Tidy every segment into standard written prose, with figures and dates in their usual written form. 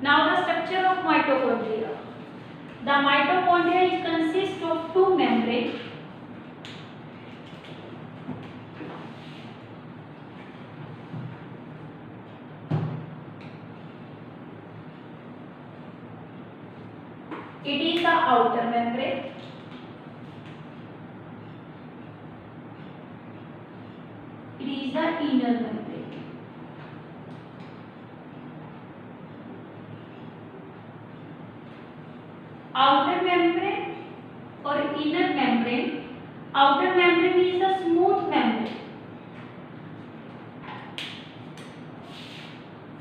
Now the structure of mitochondria. The mitochondria consists of two membranes. It is the outer membrane. It is the inner membrane. Outer membrane or inner membrane. Outer membrane is a smooth membrane.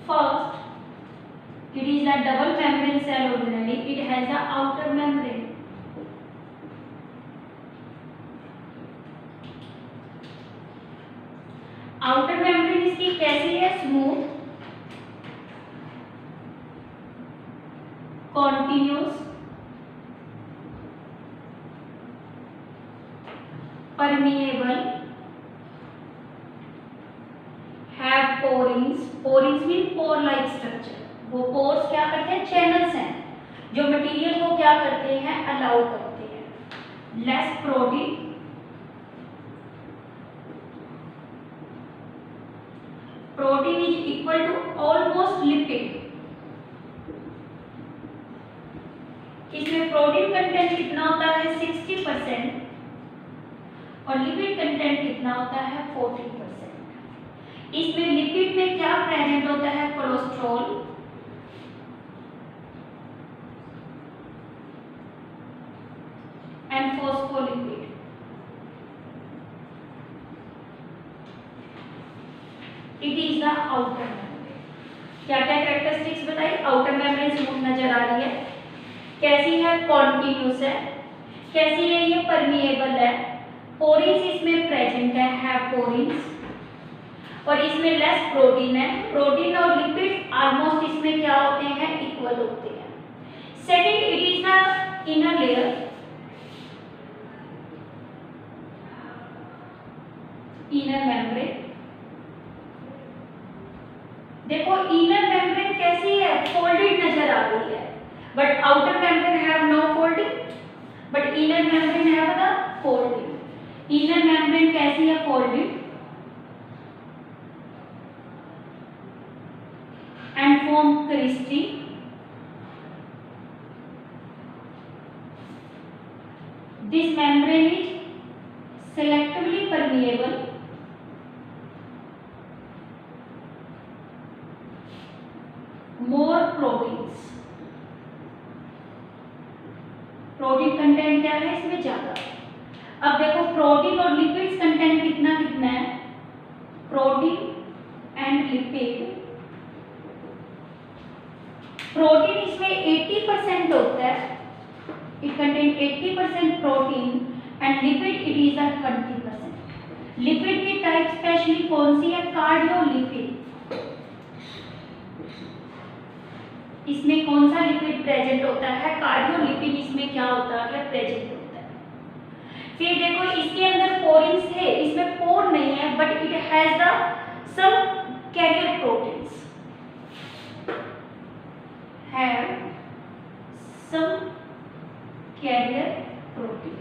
First, it is a double membrane cell ordinary. It has a outer membrane. Outer membrane इसकी कैसी है? Smooth, continuous, permeable, have porins. Porins mean pore like structure. वो pores क्या करते हैं? Channels हैं जो material को क्या करते हैं? अलाउ करते हैं. Less protein, protein is equal to almost lipid. इसमें प्रोटीन कंटेंट कितना होता है? 60% और लिपिड कंटेंट कितना होता है? 40%. इसमें लिपिड में क्या प्रेजेंट होता है? Cholesterol, and phospholipid. It is the outer membrane. क्या क्या कैरेक्टरिस्टिक्स बताइए? आउटर मेम्ब्रेन स्मूथ नजर आ रही है. कैसी है? कॉन्टिन्यूस है. कैसी है? ये परमिएबल है. पोरिंस इसमें प्रेजेंट है पोरिंस. और इसमें लेस प्रोटीन है. प्रोटीन और लिपिड ऑलमोस्ट इसमें क्या होते हैं? इक्वल होते हैं. Second, it is the inner layer. Inner membrane. देखो इनर मेम्ब्रेन कैसी है? फोल्डेड नजर आ रही है. But outer membrane have no folding, but inner membrane have the folding. Inner membrane कैसी है? Folded and form cristae. This membrane is selectively permeable. More proteins. Protein content क्या है इसमें? ज्यादा. अब देखो प्रोटीन और लिपिड्स कंटेंट कितना कितना है? Protein and lipid. प्रोटीन इसमें 80% होता है. It contain 80% protein and lipid it is 20%. Lipid की टाइप स्पेशली कौन सी है? कार्डियोलिपिड. इसमें कौन सा लिपिड प्रेजेंट होता है? कार्डियोलिपिड इसमें क्या होता है? प्रेजेंट होता है. फिर देखो इसके अंदर पोरिंग्स है. इसमें पोर नहीं है but it has the some carrier proteins. Have some carrier protein.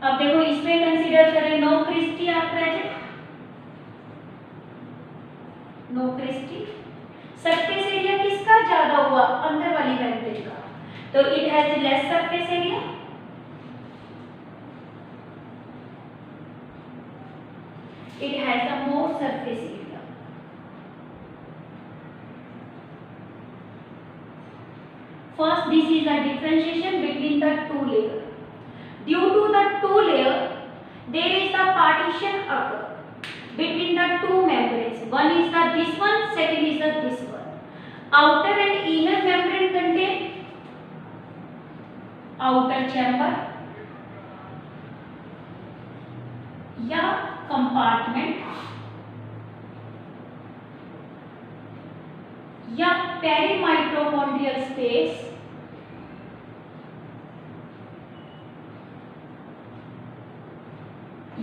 अब देखो इसमें कंसीडर करें no cristae are present. No cristae. Surface area किसका ज्यादा हुआ? अंदर वाली मेम्ब्रेन का. तो it has less surface area. It has a more surface area. First, this is a differentiation between the two layers. Due to the two layer, there is a partition occur between the two membranes. One is the this one, second is the this one. Outer and inner membrane contain outer chamber या compartment या perimitochondrial space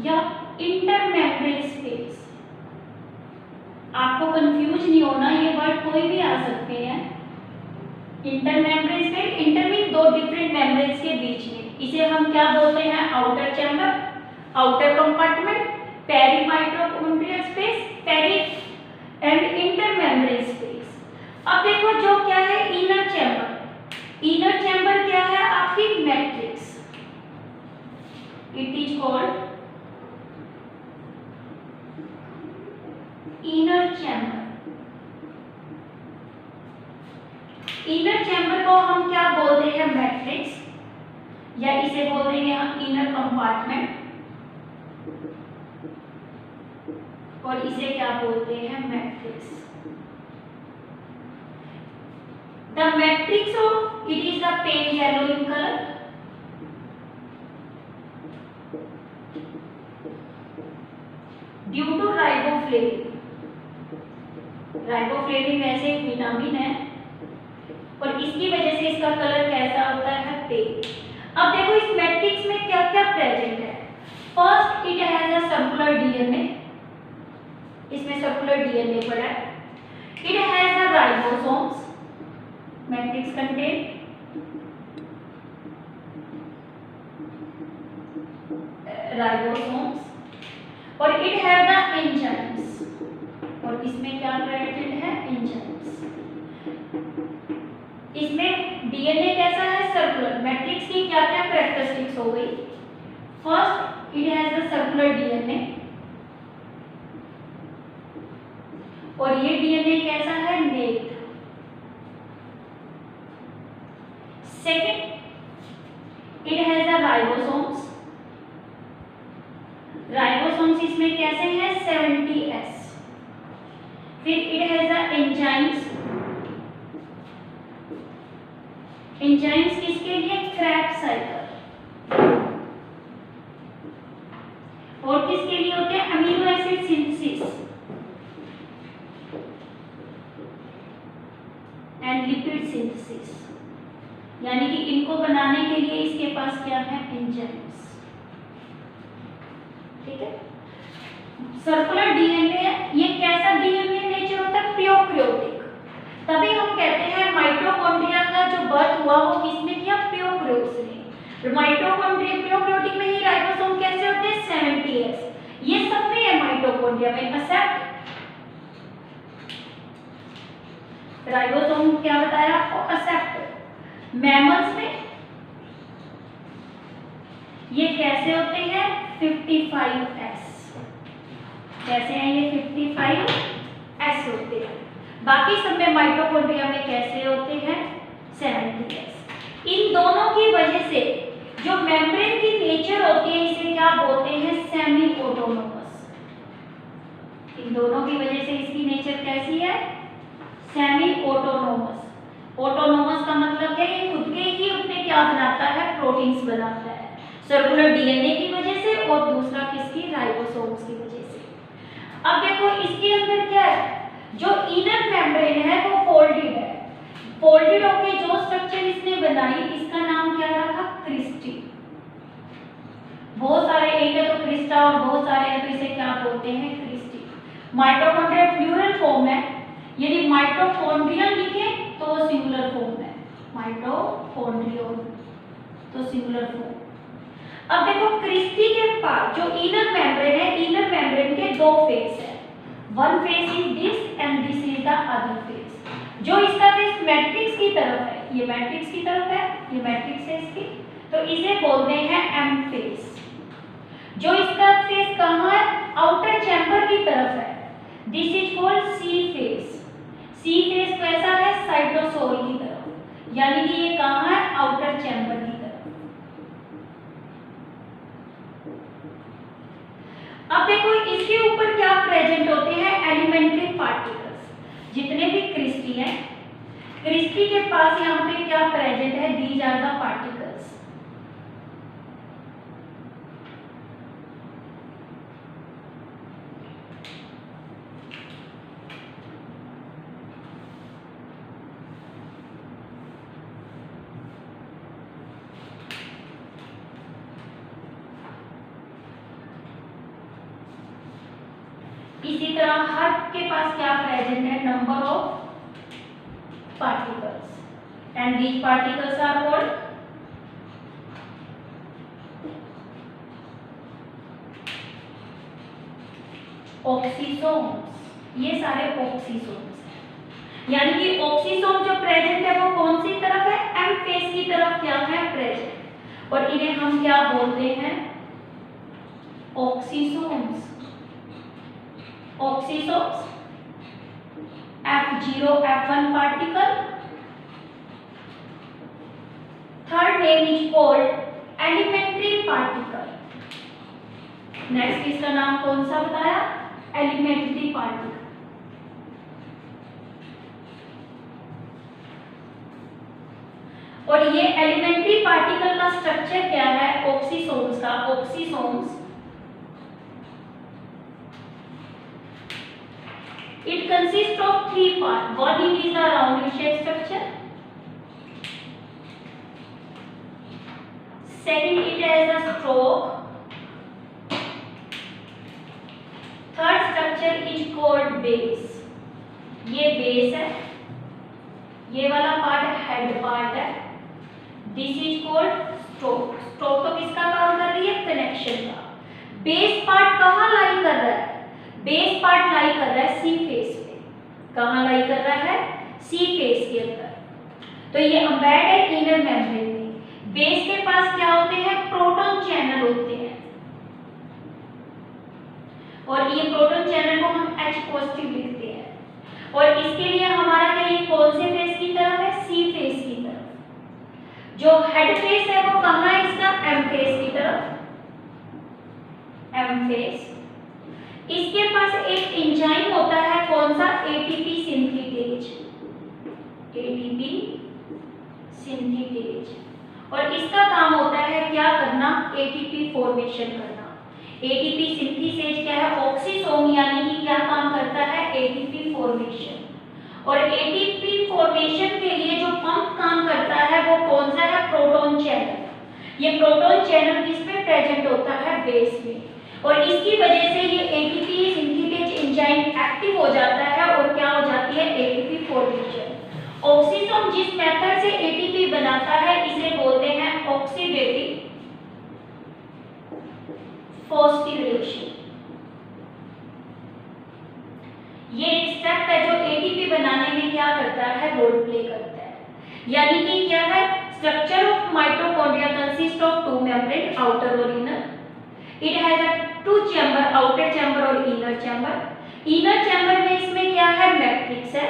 या intermembrane space. आपको confuse नहीं होना, ये word कोई भी आ सकते हैं। इंटरमेम्ब्रेन स्पेस, इंटर मीन दो डिफरेंट मेम्ब्रेन्स के बीच में, इसे हम क्या बोलते हैं? Outer chamber, outer compartment, peri mitochondrial space, peri and intermembrane space. अब देखो जो क्या है इनर चैम्बर, इनर चैम्बर क्या है? आपकी matrix, it is called inner chamber. Inner chamber को हम क्या बोलते हैं? मैट्रिक्स, या इसे बोल देंगे हम इनर कंपार्टमेंट, और इसे क्या बोलते हैं? Matrix. The matrix of it is the pale yellow in colour, due two riboflavin. Riboflavin वैसे एक विटामिन है और इसकी वजह से इसका कलर कैसा होता है? पेल। अब देखो इस मैट्रिक्स में क्या क्या प्रेजेंट है। First it has a circular DNA, इसमें सर्कुलर डीएनए पड़ा है। It has the ribosomes, matrix contain ribosomes, और इट हैव द एंजाइम्स, और इसमें क्या प्रेजेंट है? एंजाइम्स। इसमें डीएनए कैसा है? सर्कुलर। मैट्रिक्स की क्या क्या कैरेक्टरिस्टिक्स हो गई? First it has the circular DNA, और ये डीएनए कैसा है? Naked. Second it has the ribosomes, ribosomes इसमें कैसे हैं? 70S। फिर it has the enzymes, enzymes किसके लिए? Krebs cycle. और किसके लिए होते हैं? Amino acid synthesis and lipid synthesis, यानी कि इनको बनाने के लिए इसके पास क्या है? एंजाइम्स। ठीक है। सर्कुलर डीएनए, ये कैसा डीएनए नेचर होता है? प्रोकैरियोटिक। तभी हम कहते हैं माइटोकॉन्ड्रिया का जो बर्थ हुआ वो किसने किया? प्रोकैरियोट्स ने। माइटोकॉन्ड्रिया प्रोकैरियोटिक में ही राइबोसोम कैसे होते हैं? 70S। ये सब में है माइटोकॉन्ड्रिया में। एक्सेप्ट राइबोसोम क्या बताया आपको? एक्सेप्ट मैमल्स में ये कैसे होते हैं? 55S। कैसे हैं ये? 55S होते हैं। बाकी सब में माइटोकॉन्ड्रिया में कैसे होते हैं? 70S। इन दोनों की वजह से जो मेम्ब्रेन की नेचर होती है इसे क्या बोलते हैं? Semi autonomous. इन दोनों की वजह से इसकी नेचर कैसी है? Semi autonomous. ऑटोनोमस का मतलब क्या? ये खुद के ही अपने क्या बनाता है? प्रोटीन्स बनाता है, सर्कुलर डीएनए की वजह से, और दूसरा किसकी? राइबोसोम्स की वजह से। अब देखो इसके अंदर क्या है? जो इनर मेम्ब्रेन है वो फोल्डेड है। फोल्डेड होके जो स्ट्रक्चर इसने बनाई इसका नाम क्या रखा? क्रिस्टी। बहुत सारे, एक है तो क्रिस्टा और बहुत सारे हैं तो इसे क्या बोलते हैं? क्रिस्टी। माइटोकॉन्ड्रिया प्लूरल फॉर्म है, यदि माइटोकॉन्ड्रियन लिखे तो सिंगुलर फॉर्म है, माइटोकॉन्ड्रियन तो सिंगुलर फॉर्म। अब देखो क्रिस्टी के पास जो इनर मेम्ब्रेन है, इनर मेम्ब्रेन के दो फेस है। One face is this and this is the other face. जो इसका फेस मैट्रिक्स की तरफ है, ये मैट्रिक्स की तरफ है, ये मैट्रिक्स है इसकी, तो इसे बोलते हैं एम फेस। जो इसका फेस कहाँ है? आउटर चैम्बर की तरफ है, this is called C face. C face कैसा है? साइटोसोल की तरफ, यानी कि ये कहाँ है? आउटर चैम्बर की तरफ। अब देखो इसके ऊपर क्या प्रेजेंट होते हैं? Elementary particles. जितने भी क्रिस्टी हैं, क्रिस्टी के पास यहाँ पे क्या प्रेजेंट है? These are the particles. इसी तरह हर के पास क्या प्रेजेंट है, number of particles, and these particles are called oxysomes. ये सारे ऑक्सीसोम्स हैं, यानी कि ऑक्सीसोम जो प्रेजेंट है वो कौन सी तरफ है, एम फेस की तरफ क्या है प्रेजेंट, और इन्हें हम क्या बोलते हैं, oxysomes. Oxysomes F0 F1 particle, third name is called elementary particle। Next इसका नाम कौन सा बताया, एलिमेंट्री पार्टिकल। और ये एलिमेंट्री पार्टिकल का स्ट्रक्चर क्या है, ऑक्सीसोम्स का। Oxysomes it consists of three parts. One, it is a round shaped structure. Second, it has a stroke. Third structure is called base. ये base है, ये वाला पार्ट हेड पार्ट है। This is called stroke. stroke तो किसका काम कर रही है, कनेक्शन का। बेस पार्ट कहाँ लाई कर रहा है, बेस पार्ट लाई कर रहा है सी फेस पे। कहाँ लाई कर रहा है, सी फेस के अंदर। तो ये एम्बेड है इनर मेम्ब्रेन में। बेस के पास क्या होते हैं, प्रोटॉन चैनल होते हैं, और ये प्रोटॉन चैनल को हम H पॉजिटिव लिखते हैं। और इसके लिए हमारा क्या, ये कौन से फेस की तरफ है, सी फेस की तरफ। जो हेड फेस है वो कहाँ है इसका, एम फेस की तरफ, एम फेस। इसके पास एक एंजाइम होता है, कौन सा, एटीपी सिंथेटेज, एटीपी सिंथेटेज। और इसका काम होता है क्या करना, एटीपी फॉर्मेशन करना। एटीपी सिंथेसेज क्या है, ऑक्सीसोम यानी कि क्या काम करता है, एटीपी फॉर्मेशन। और एटीपी फॉर्मेशन के लिए जो पंप काम करता है वो कौन सा है, प्रोटॉन चैनल। ये प्रोटॉन चैनल किस में प्रेजेंट होता है, बेस में। और इसकी वजह से ये एटीपी सिंथेटेज एंजाइम एक्टिव हो जाता है और क्या हो जाती है, एटीपी फॉर्मेशन। ऑक्सीसोम जिस मेथड से एटीपी बनाता है इसे बोलते हैं ऑक्सीडेटिव फॉस्फोरिलेशन। ये एक स्टेप है जो एटीपी बनाने में क्या करता है, रोल प्ले करता है। यानी कि क्या है, structure of mitochondria consist of two membrane, outer और inner. It has a two chamber, outer chamber और इनर चैम्बर। इनर चैम्बर में इसमें क्या है, मैट्रिक्स है।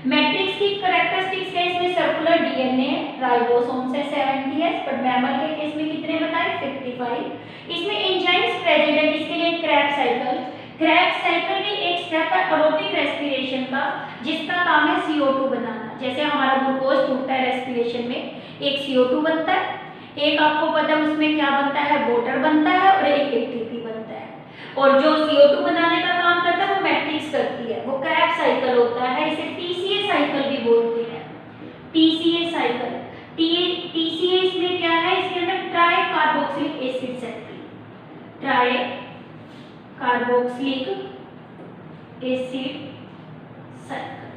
मैट्रिक्स की कैरेक्टरिस्टिक्स है, इसमें सर्कुलर डीएनए, राइबोसोम्स है 70s, बट मैमल के केस में कितने बताए, 55। इसमें एंजाइम्स प्रेजेंट है, जिसके लिए क्रेब्स साइकिल। क्रेब्स साइकिल में एक स्टेप है एरोबिक रेस्पिरेशन का, जिसका काम है CO2 बनाना। जैसे हमारा ग्लूकोज टूटता है रेस्पिरेशन में, एक CO2 बनता है, एक आपको पता है उसमें क्या बनता है, वाटर बनता है, और एक एटीपी बनता है। और जो CO2 बनाने का काम करता है वो मैट्रिक्स करती है, वो क्रेब्स साइकिल होता है। इसे TCA साइकिल भी बोलते हैं, TCA साइकिल। TCA इसमें क्या है, इसके अंदर try carboxylic acid cycle, try carboxylic acid cycle।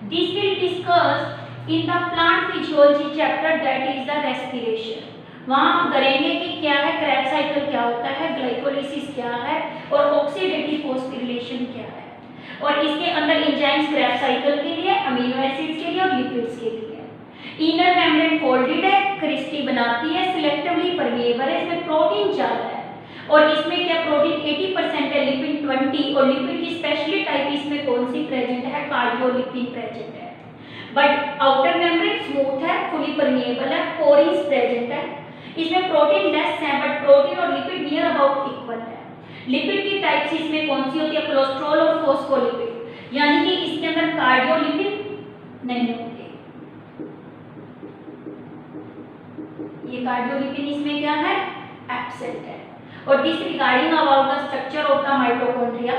This will discuss in the plant physiology chapter, that is the respiration। वहाँ हम करेंगे कि क्या है, क्रेब्स साइकिल क्या होता है, ग्लाइकोलाइसिस क्या है, और ऑक्सीडेटिव फॉस्फोरिलेशन क्या है। और इसके अंदर एंजाइम्स क्रेब्स साइकिल के लिए, अमीनो एसिड्स के लिए और लिपिड्स के लिए। इनर मेम्ब्रेन फोल्डेड है, क्रिस्टी बनाती है, सिलेक्टिवली परमेएबल है, इसमें प्रोटीन ज्यादा है। और इसमें क्या, प्रोटीन 80% है, लिपिड 20, और लिपिड की स्पेशली टाइप इसमें कौन सी प्रेजेंट है, कार्डियोलिपिन प्रेजेंट है। बट आउटर मेम्ब्रेन स्मूथ है, फुली परमेएबल है, पोरीज प्रेजेंट है। इसमें प्रोटीन लेस है, बट प्रोटीन और लिपिड नियर अबाउट इक्वल है। लिपिड की टाइप्स इसमें कौन सी होती है, कोलेस्ट्रॉल और फॉस्फोलिपिड, यानी कि इसके अंदर कार्डियोलिपिन नहीं होते। ये कार्डियोलिपिन इसमें क्या है, एब्सेंट है। और this regarding about the structure of the mitochondria.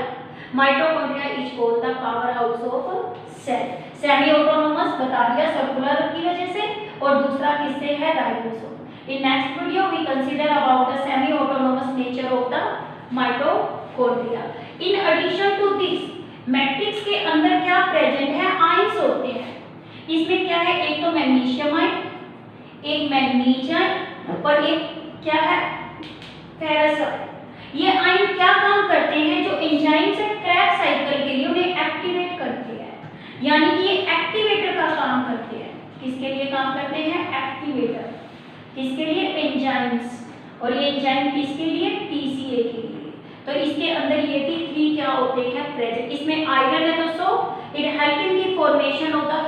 Mitochondria is called the power house of cell. Semi autonomous बता दिया सर्कुलर की वजह से, और दूसरा किससे है, ribosome. In next video we consider about the semi autonomous nature of the mitochondria. Mitochondria. In addition to this, matrix के अंदर क्या प्रेजेंट है, आयंस होते हैं। इसमें क्या है, एक तो मैग्नीशियम आयन, एक मैग्नीज आयन और एक क्या है, फेरस आयन। ये आयन क्या काम करते हैं, जो एंजाइम्स है क्रैब साइकिल के लिए उन्हें एक्टिवेट करते हैं, यानी कि ये एक्टिवेटर का काम करते हैं। किसके लिए काम करते हैं, एक्टिवेटर। किसके लिए, एंजाइम्स। और ये एंजाइम किसके लिए, टीसीए के लिए। तो इसके अंदर ये भी 3 क्या होते हैं, प्रेजेंट। इसमें आयरन है तो so it help in the formation of the